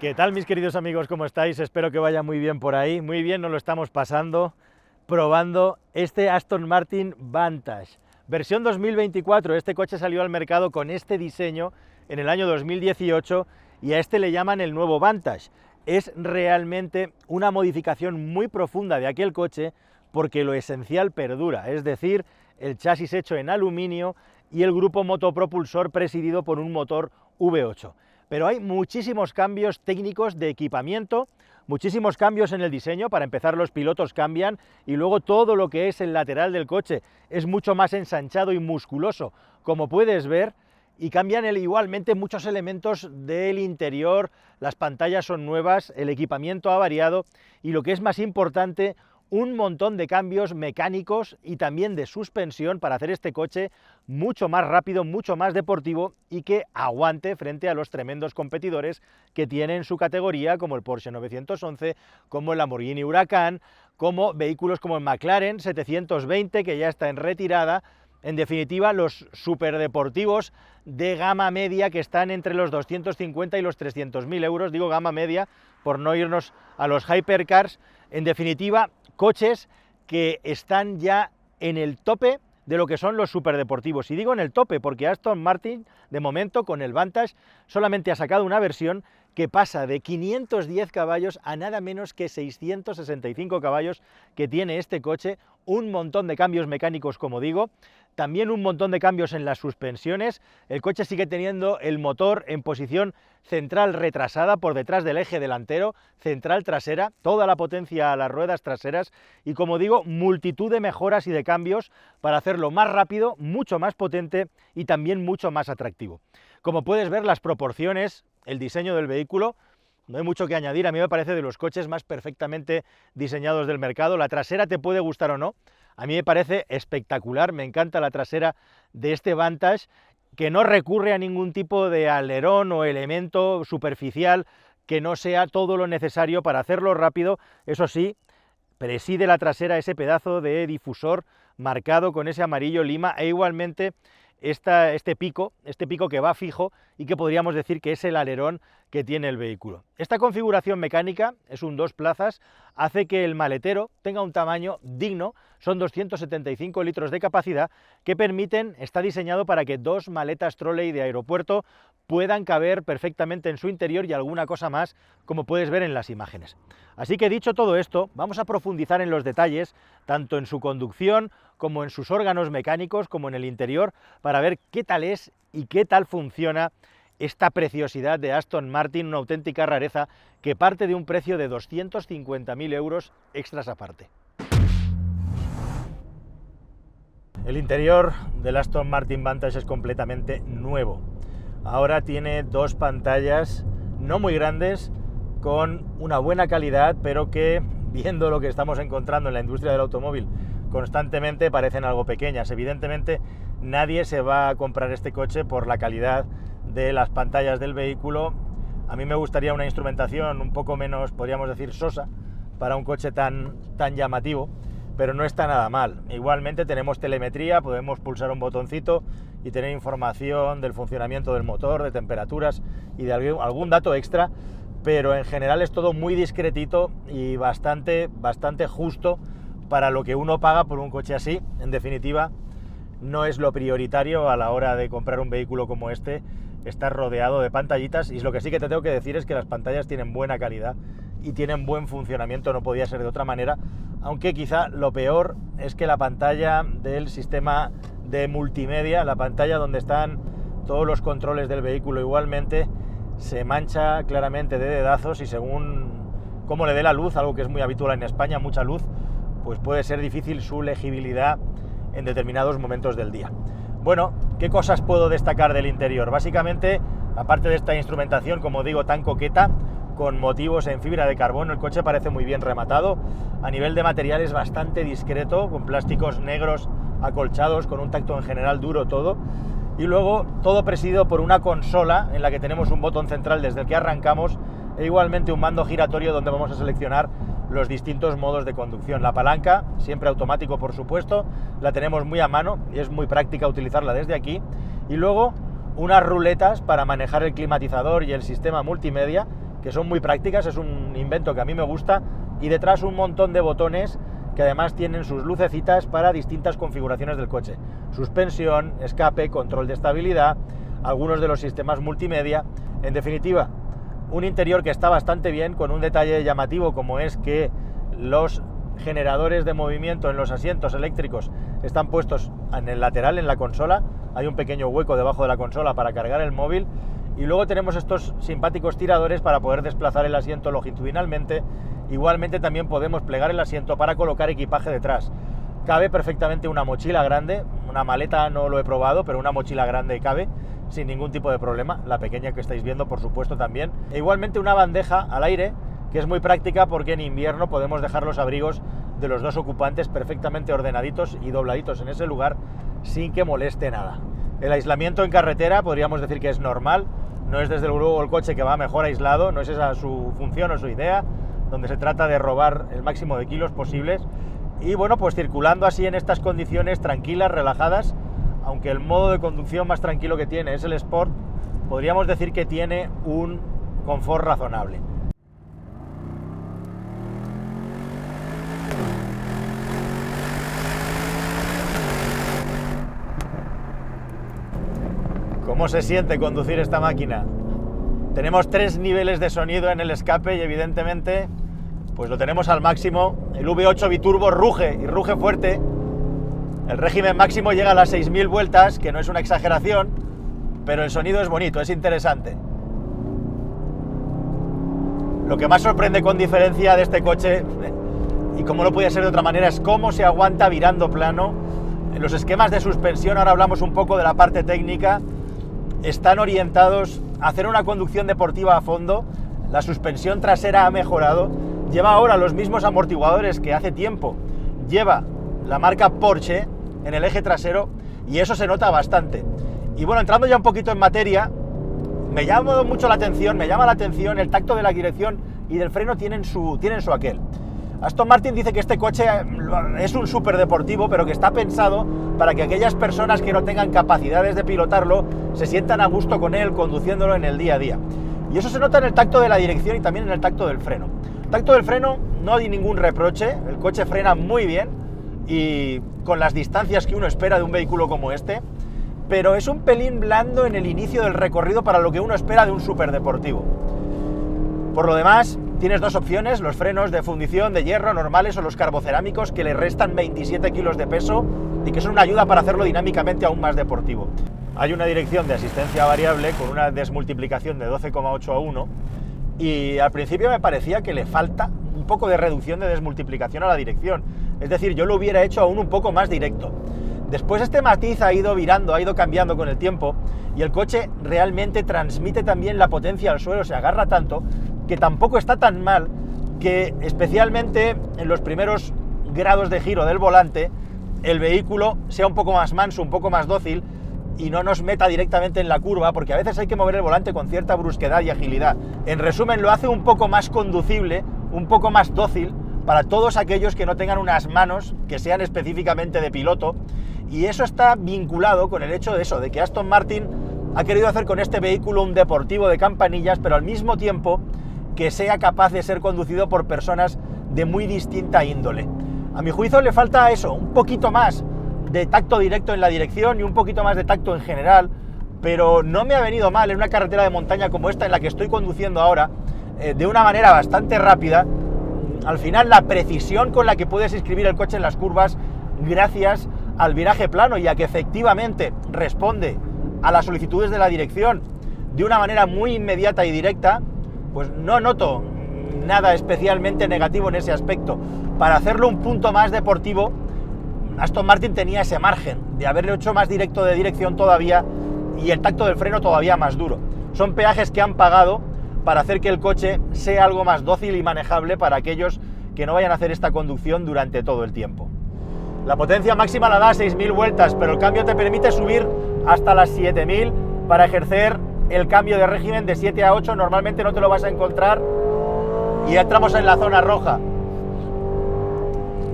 ¿Qué tal, mis queridos amigos? ¿Cómo estáis? Espero que vaya muy bien por ahí. Muy bien, nos lo estamos pasando probando este Aston Martin Vantage. Versión 2024, este coche salió al mercado con este diseño en el año 2018 y a este le llaman el nuevo Vantage. Es realmente una modificación muy profunda de aquel coche porque lo esencial perdura, es decir, el chasis hecho en aluminio y el grupo motopropulsor presidido por un motor V8. Pero hay muchísimos cambios técnicos de equipamiento, muchísimos cambios en el diseño. Para empezar, los pilotos cambian y luego todo lo que es el lateral del coche es mucho más ensanchado y musculoso, como puedes ver, y cambian igualmente muchos elementos del interior. Las pantallas son nuevas, el equipamiento ha variado y, lo que es más importante, un montón de cambios mecánicos y también de suspensión para hacer este coche mucho más rápido, mucho más deportivo y que aguante frente a los tremendos competidores que tiene en su categoría, como el Porsche 911, como el Lamborghini Huracán, como vehículos como el McLaren 720, que ya está en retirada. En definitiva, los superdeportivos de gama media que están entre los 250 y los 300.000 euros, digo gama media por no irnos a los hypercars. En definitiva, coches que están ya en el tope de lo que son los superdeportivos. Y digo en el tope porque Aston Martin, de momento, con el Vantage, solamente ha sacado una versión que pasa de 510 caballos a nada menos que 665 caballos que tiene este coche, un montón de cambios mecánicos, como digo, también un montón de cambios en las suspensiones. El coche sigue teniendo el motor en posición central retrasada por detrás del eje delantero, central trasera, toda la potencia a las ruedas traseras y, como digo, multitud de mejoras y de cambios para hacerlo más rápido, mucho más potente y también mucho más atractivo. Como puedes ver, las proporciones, el diseño del vehículo, no hay mucho que añadir. A mí me parece de los coches más perfectamente diseñados del mercado. La trasera te puede gustar o no, a mí me parece espectacular, me encanta la trasera de este Vantage, que no recurre a ningún tipo de alerón o elemento superficial que no sea todo lo necesario para hacerlo rápido. Eso sí, preside la trasera ese pedazo de difusor marcado con ese amarillo lima e igualmente este pico que va fijo y que podríamos decir que es el alerón que tiene el vehículo. Esta configuración mecánica, es un 2 plazas, hace que el maletero tenga un tamaño digno. Son 275 litros de capacidad que permiten, está diseñado para que 2 maletas trolley de aeropuerto puedan caber perfectamente en su interior y alguna cosa más, como puedes ver en las imágenes. Así que, dicho todo esto, vamos a profundizar en los detalles, tanto en su conducción como en sus órganos mecánicos, como en el interior, para ver qué tal es y qué tal funciona esta preciosidad de Aston Martin, una auténtica rareza que parte de un precio de 250.000 euros extras aparte. El interior del Aston Martin Vantage es completamente nuevo. Ahora tiene 2 pantallas no muy grandes, con una buena calidad, pero que, viendo lo que estamos encontrando en la industria del automóvil constantemente, parecen algo pequeñas. Evidentemente, nadie se va a comprar este coche por la calidad de las pantallas del vehículo. A mí me gustaría una instrumentación un poco menos, podríamos decir, sosa, para un coche tan llamativo, pero no está nada mal. Igualmente tenemos telemetría, podemos pulsar un botoncito y tener información del funcionamiento del motor, de temperaturas y de algún dato extra, pero en general es todo muy discretito y bastante justo para lo que uno paga por un coche así. En definitiva, no es lo prioritario a la hora de comprar un vehículo como este, estar rodeado de pantallitas, y lo que sí que te tengo que decir es que las pantallas tienen buena calidad y tienen buen funcionamiento, no podía ser de otra manera, aunque quizá lo peor es que la pantalla del sistema de multimedia, la pantalla donde están todos los controles del vehículo, igualmente se mancha claramente de dedazos, y según cómo le dé la luz, algo que es muy habitual en España, mucha luz, pues puede ser difícil su legibilidad en determinados momentos del día. Bueno, ¿qué cosas puedo destacar del interior? Básicamente, aparte de esta instrumentación, como digo, tan coqueta, con motivos en fibra de carbono, el coche parece muy bien rematado. A nivel de material es bastante discreto, con plásticos negros acolchados, con un tacto en general duro todo. Y luego todo presidido por una consola en la que tenemos un botón central desde el que arrancamos e igualmente un mando giratorio donde vamos a seleccionar los distintos modos de conducción. La palanca, siempre automático por supuesto, la tenemos muy a mano y es muy práctica utilizarla desde aquí. Y luego unas ruletas para manejar el climatizador y el sistema multimedia, que son muy prácticas, es un invento que a mí me gusta, y detrás un montón de botones que además tienen sus lucecitas para distintas configuraciones del coche. Suspensión, escape, control de estabilidad, algunos de los sistemas multimedia. En definitiva, un interior que está bastante bien, con un detalle llamativo como es que los generadores de movimiento en los asientos eléctricos están puestos en el lateral, en la consola. Hay un pequeño hueco debajo de la consola para cargar el móvil, y luego tenemos estos simpáticos tiradores para poder desplazar el asiento longitudinalmente. Igualmente también podemos plegar el asiento para colocar equipaje detrás. Cabe perfectamente una mochila grande, una maleta no lo he probado, pero una mochila grande cabe sin ningún tipo de problema, la pequeña que estáis viendo por supuesto también. E igualmente una bandeja al aire, que es muy práctica porque en invierno podemos dejar los abrigos de los dos ocupantes perfectamente ordenaditos y dobladitos en ese lugar sin que moleste nada. El aislamiento en carretera podríamos decir que es normal, no es desde luego el coche que va mejor aislado, no es esa su función o su idea, donde se trata de robar el máximo de kilos posibles. Y bueno, pues circulando así en estas condiciones tranquilas, relajadas, aunque el modo de conducción más tranquilo que tiene es el Sport, podríamos decir que tiene un confort razonable. ¿Cómo se siente conducir esta máquina? Tenemos 3 niveles de sonido en el escape y evidentemente pues lo tenemos al máximo. El V8 biturbo ruge y ruge fuerte. El régimen máximo llega a las 6000 vueltas, que no es una exageración, pero el sonido es bonito, es interesante. Lo que más sorprende con diferencia de este coche, y como no puede ser de otra manera, es cómo se aguanta virando plano. Los esquemas de suspensión, ahora hablamos un poco de la parte técnica, están orientados a hacer una conducción deportiva a fondo. La suspensión trasera ha mejorado, lleva ahora los mismos amortiguadores que hace tiempo lleva la marca Porsche en el eje trasero, y eso se nota bastante. Y bueno, entrando ya un poquito en materia, me llama la atención el tacto de la dirección y del freno tienen su aquel. Aston Martin dice que este coche es un superdeportivo, pero que está pensado para que aquellas personas que no tengan capacidades de pilotarlo se sientan a gusto con él conduciéndolo en el día a día. Y eso se nota en el tacto de la dirección y también en el tacto del freno. El tacto del freno no hay ningún reproche, el coche frena muy bien y con las distancias que uno espera de un vehículo como este, pero es un pelín blando en el inicio del recorrido para lo que uno espera de un superdeportivo. Por lo demás, tienes dos opciones, los frenos de fundición de hierro normales o los carbocerámicos, que le restan 27 kilos de peso y que son una ayuda para hacerlo dinámicamente aún más deportivo. Hay una dirección de asistencia variable con una desmultiplicación de 12,8 a 1 y al principio me parecía que le falta un poco de reducción de desmultiplicación a la dirección, es decir, yo lo hubiera hecho aún un poco más directo. Después este matiz ha ido virando, ha ido cambiando con el tiempo y el coche realmente transmite también la potencia al suelo, se agarra tanto que tampoco está tan mal que, especialmente en los primeros grados de giro del volante, el vehículo sea un poco más manso, un poco más dócil y no nos meta directamente en la curva, porque a veces hay que mover el volante con cierta brusquedad y agilidad. En resumen, lo hace un poco más conducible, un poco más dócil para todos aquellos que no tengan unas manos que sean específicamente de piloto, y eso está vinculado con el hecho de eso, de que Aston Martin ha querido hacer con este vehículo un deportivo de campanillas, pero al mismo tiempo que sea capaz de ser conducido por personas de muy distinta índole. A mi juicio le falta eso, un poquito más de tacto directo en la dirección y un poquito más de tacto en general, pero no me ha venido mal en una carretera de montaña como esta en la que estoy conduciendo ahora, de una manera bastante rápida. Al final la precisión con la que puedes inscribir el coche en las curvas, gracias al viraje plano y a que efectivamente responde a las solicitudes de la dirección de una manera muy inmediata y directa, pues no noto nada especialmente negativo en ese aspecto. Para hacerlo un punto más deportivo, Aston Martin tenía ese margen de haberlo hecho más directo de dirección todavía y el tacto del freno todavía más duro. Son peajes que han pagado para hacer que el coche sea algo más dócil y manejable para aquellos que no vayan a hacer esta conducción durante todo el tiempo. La potencia máxima la da a 6000 vueltas, pero el cambio te permite subir hasta las 7000 para ejercer el cambio de régimen de 7 a 8. Normalmente no te lo vas a encontrar y ya entramos en la zona roja.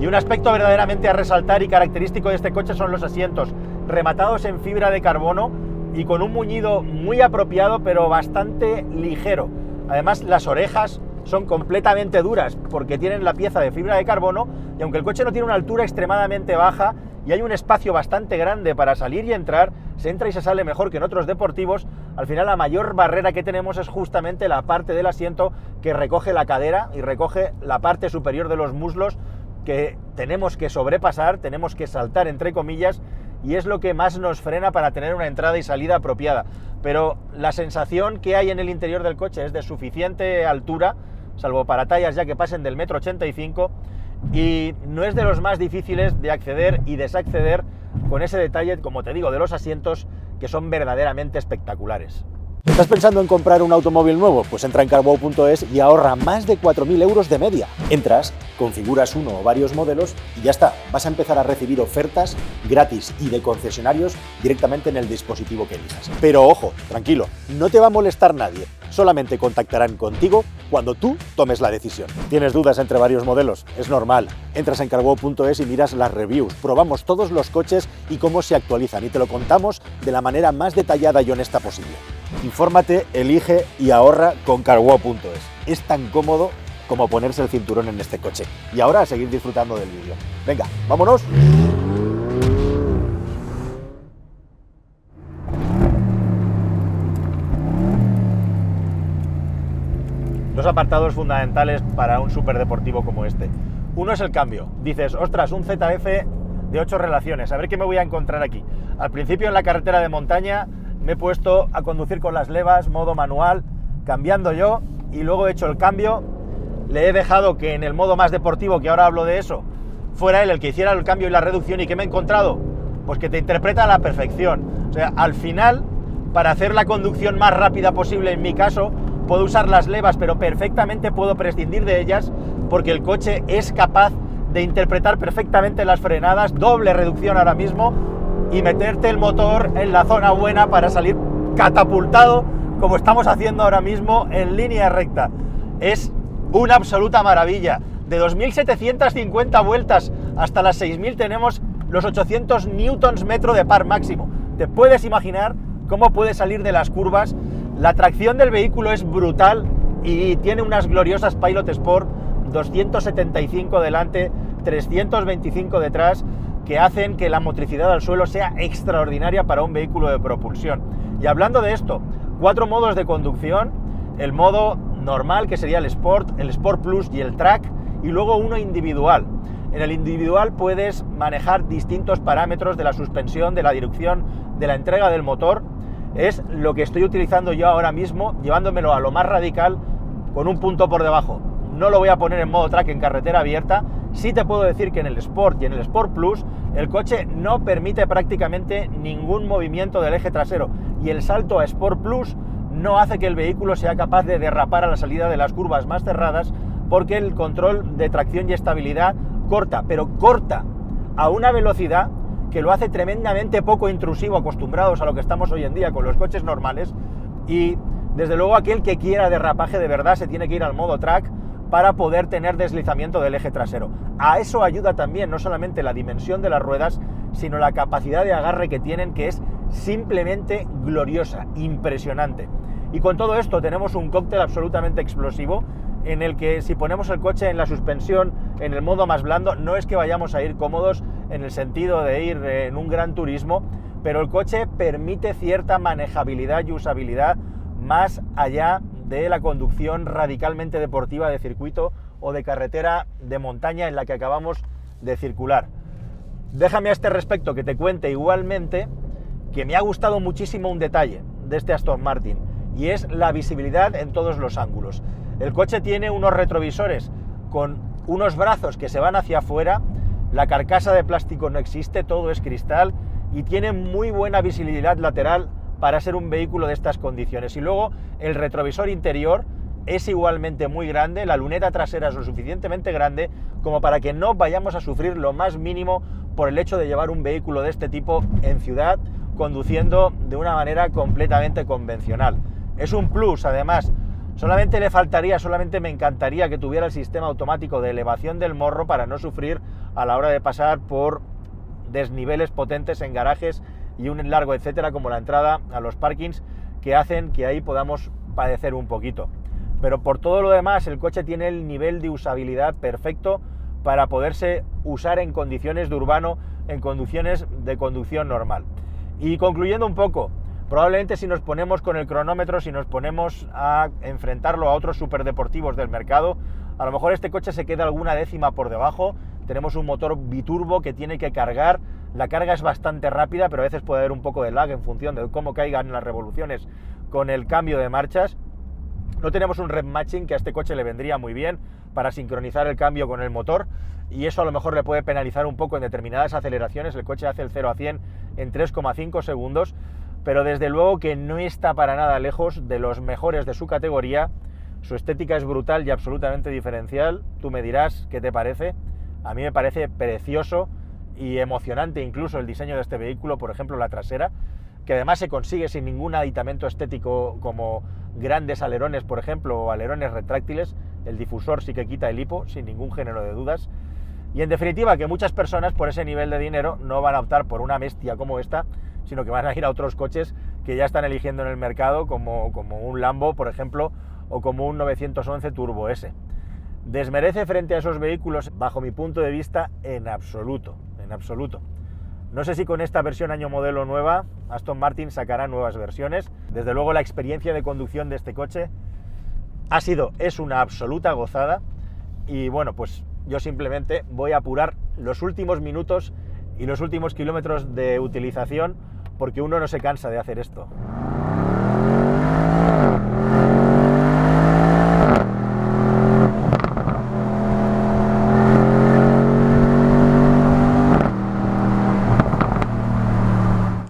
Y un aspecto verdaderamente a resaltar y característico de este coche son los asientos, rematados en fibra de carbono y con un muñido muy apropiado pero bastante ligero. Además, las orejas son completamente duras porque tienen la pieza de fibra de carbono, y aunque el coche no tiene una altura extremadamente baja y hay un espacio bastante grande para salir y entrar, se entra y se sale mejor que en otros deportivos, al final la mayor barrera que tenemos es justamente la parte del asiento que recoge la cadera y recoge la parte superior de los muslos, que tenemos que sobrepasar, tenemos que saltar entre comillas, y es lo que más nos frena para tener una entrada y salida apropiada. Pero la sensación que hay en el interior del coche es de suficiente altura, salvo para tallas ya que pasen del 1,85 m, y no es de los más difíciles de acceder y desacceder, con ese detalle, como te digo, de los asientos, que son verdaderamente espectaculares. ¿Estás pensando en comprar un automóvil nuevo? Pues entra en carwow.es y ahorra más de 4.000 euros de media. Entras, configuras uno o varios modelos y ya está. Vas a empezar a recibir ofertas gratis y de concesionarios directamente en el dispositivo que elijas. Pero ojo, tranquilo, no te va a molestar nadie. Solamente contactarán contigo cuando tú tomes la decisión. ¿Tienes dudas entre varios modelos? Es normal. Entras en carwow.es y miras las reviews. Probamos todos los coches y cómo se actualizan y te lo contamos de la manera más detallada y honesta posible. Infórmate, elige y ahorra con carwow.es. Es tan cómodo como ponerse el cinturón en este coche. Y ahora a seguir disfrutando del vídeo. Venga, ¡vámonos! Dos apartados fundamentales para un superdeportivo como este. Uno es el cambio. Dices, ostras, un ZF de 8 relaciones, a ver qué me voy a encontrar aquí. Al principio en la carretera de montaña me he puesto a conducir con las levas, modo manual, cambiando yo, y luego he hecho el cambio. Le he dejado que en el modo más deportivo, que ahora hablo de eso, fuera él el que hiciera el cambio y la reducción. ¿Y qué me he encontrado? Pues que te interpreta a la perfección. O sea, al final, para hacer la conducción más rápida posible, en mi caso, puedo usar las levas, pero perfectamente puedo prescindir de ellas, porque el coche es capaz de interpretar perfectamente las frenadas, doble reducción ahora mismo, y meterte el motor en la zona buena para salir catapultado, como estamos haciendo ahora mismo, en línea recta. Es una absoluta maravilla. De 2.750 vueltas hasta las 6.000 tenemos los 800 Nm de par máximo. ¿Te puedes imaginar cómo puede salir de las curvas? La tracción del vehículo es brutal y tiene unas gloriosas Pilot Sport, 275 delante, 325 detrás, que hacen que la motricidad al suelo sea extraordinaria para un vehículo de propulsión. Y hablando de esto, 4 modos de conducción: el modo normal, que sería el Sport Plus y el Track, y luego uno individual. En el individual puedes manejar distintos parámetros de la suspensión, de la dirección, de la entrega del motor. Es lo que estoy utilizando yo ahora mismo, llevándomelo a lo más radical, con un punto por debajo. No lo voy a poner en modo Track en carretera abierta. Sí te puedo decir que en el Sport y en el Sport Plus el coche no permite prácticamente ningún movimiento del eje trasero, y el salto a Sport Plus no hace que el vehículo sea capaz de derrapar a la salida de las curvas más cerradas, porque el control de tracción y estabilidad corta, pero corta a una velocidad que lo hace tremendamente poco intrusivo, acostumbrados a lo que estamos hoy en día con los coches normales. Y desde luego aquel que quiera derrapaje de verdad se tiene que ir al modo Track para poder tener deslizamiento del eje trasero. A eso ayuda también no solamente la dimensión de las ruedas, sino la capacidad de agarre que tienen, que es simplemente gloriosa, impresionante. Y con todo esto tenemos un cóctel absolutamente explosivo, en el que si ponemos el coche en la suspensión, en el modo más blando, no es que vayamos a ir cómodos en el sentido de ir en un gran turismo, pero el coche permite cierta manejabilidad y usabilidad más allá de la conducción radicalmente deportiva de circuito o de carretera de montaña en la que acabamos de circular. Déjame a este respecto que te cuente igualmente que me ha gustado muchísimo un detalle de este Aston Martin, y es la visibilidad en todos los ángulos. El coche tiene unos retrovisores con unos brazos que se van hacia afuera, la carcasa de plástico no existe, todo es cristal, y tiene muy buena visibilidad lateral para ser un vehículo de estas condiciones. Y luego el retrovisor interior es igualmente muy grande, la luneta trasera es lo suficientemente grande como para que no vayamos a sufrir lo más mínimo por el hecho de llevar un vehículo de este tipo en ciudad, conduciendo de una manera completamente convencional. Es un plus, además. Solamente me encantaría que tuviera el sistema automático de elevación del morro para no sufrir a la hora de pasar por desniveles potentes en garajes y un largo etcétera, como la entrada a los parkings, que hacen que ahí podamos padecer un poquito. pero por todo lo demás el coche tiene el nivel de usabilidad perfecto para poderse usar en condiciones de urbano, en condiciones de conducción normal. Y concluyendo un poco, probablemente si nos ponemos con el cronómetro, si nos ponemos a enfrentarlo a otros superdeportivos del mercado, a lo mejor este coche se queda alguna décima por debajo. Tenemos un motor biturbo que tiene que cargar, la carga es bastante rápida, pero a veces puede haber un poco de lag en función de cómo caigan las revoluciones con el cambio de marchas. No tenemos un rev matching, que a este coche le vendría muy bien para sincronizar el cambio con el motor, y eso a lo mejor le puede penalizar un poco en determinadas aceleraciones. El coche hace el 0 a 100 en 3,5 segundos, pero desde luego que no está para nada lejos de los mejores de su categoría. Su estética es brutal y absolutamente diferencial. Tú me dirás qué te parece. A mí me parece precioso y emocionante incluso el diseño de este vehículo, por ejemplo la trasera, que además se consigue sin ningún aditamento estético como grandes alerones, por ejemplo, o alerones retráctiles. El difusor sí que quita el hipo, sin ningún género de dudas. Y en definitiva, que muchas personas por ese nivel de dinero no van a optar por una bestia como esta, sino que van a ir a otros coches que ya están eligiendo en el mercado, como un Lambo, por ejemplo, o como un 911 Turbo S. ¿Desmerece frente a esos vehículos? Bajo mi punto de vista, en absoluto, en absoluto. No sé si con esta versión año modelo nueva Aston Martin sacará nuevas versiones. Desde luego la experiencia de conducción de este coche es una absoluta gozada, y bueno, pues yo simplemente voy a apurar los últimos minutos y los últimos kilómetros de utilización, porque uno no se cansa de hacer esto.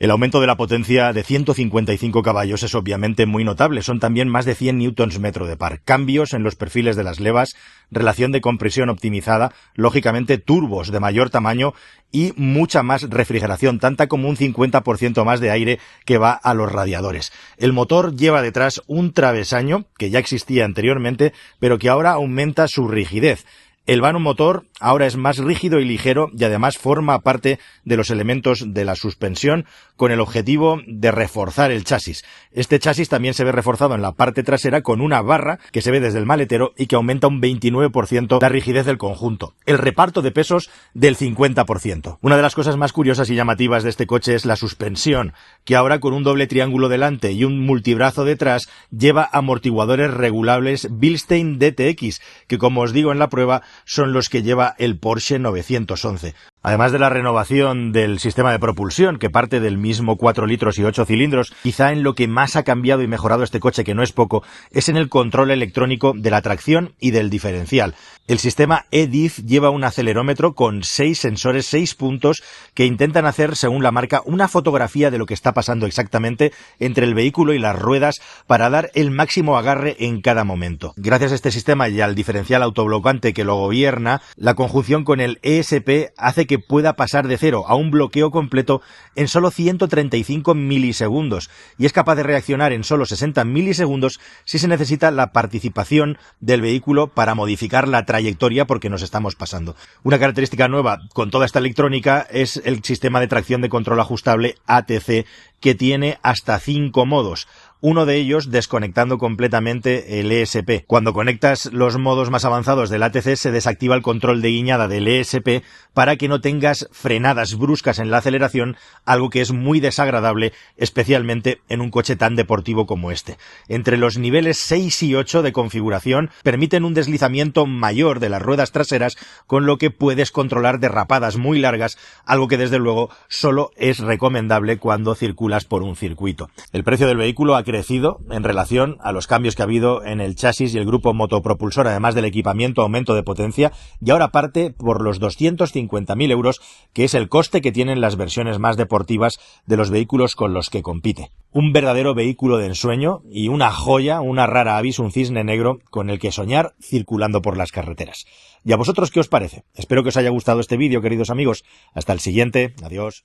El aumento de la potencia de 155 caballos es obviamente muy notable. Son también más de 100 Nm de par. Cambios en los perfiles de las levas, relación de compresión optimizada, lógicamente turbos de mayor tamaño y mucha más refrigeración, tanta como un 50% más de aire que va a los radiadores. El motor lleva detrás un travesaño que ya existía anteriormente, pero que ahora aumenta su rigidez. El vano motor ahora es más rígido y ligero, y además forma parte de los elementos de la suspensión, con el objetivo de reforzar el chasis. Este chasis también se ve reforzado en la parte trasera con una barra que se ve desde el maletero y que aumenta un 29% la rigidez del conjunto. El reparto de pesos del 50%. Una de las cosas más curiosas y llamativas de este coche es la suspensión, que ahora con un doble triángulo delante y un multibrazo detrás lleva amortiguadores regulables Bilstein DTX, que como os digo en la prueba son los que lleva el Porsche 911. Además de la renovación del sistema de propulsión, que parte del mismo 4 litros y 8 cilindros, quizá en lo que más ha cambiado y mejorado este coche, que no es poco, es en el control electrónico de la tracción y del diferencial. El sistema eDiff lleva un acelerómetro con 6 sensores, 6 puntos, que intentan hacer, según la marca, una fotografía de lo que está pasando exactamente entre el vehículo y las ruedas para dar el máximo agarre en cada momento. Gracias a este sistema y al diferencial autoblocante que lo gobierna, la conjunción con el ESP hace que pueda pasar de 0 a un bloqueo completo en solo 135 milisegundos, y es capaz de reaccionar en solo 60 milisegundos si se necesita la participación del vehículo para modificar la trayectoria porque nos estamos pasando. Una característica nueva con toda esta electrónica es el sistema de tracción de control ajustable ATC, que tiene hasta 5 modos. Uno de ellos desconectando completamente el ESP. Cuando conectas los modos más avanzados del ATC se desactiva el control de guiñada del ESP para que no tengas frenadas bruscas en la aceleración, algo que es muy desagradable, especialmente en un coche tan deportivo como este. Entre los niveles 6 y 8 de configuración permiten un deslizamiento mayor de las ruedas traseras, con lo que puedes controlar derrapadas muy largas, algo que desde luego solo es recomendable cuando circulas por un circuito. El precio del vehículo ha crecido en relación a los cambios que ha habido en el chasis y el grupo motopropulsor, además del equipamiento, aumento de potencia, y ahora parte por los 250.000 euros, que es el coste que tienen las versiones más deportivas de los vehículos con los que compite. Un verdadero vehículo de ensueño y una joya, una rara avis, un cisne negro con el que soñar circulando por las carreteras. ¿Y a vosotros qué os parece? Espero que os haya gustado este vídeo, queridos amigos. Hasta el siguiente. Adiós.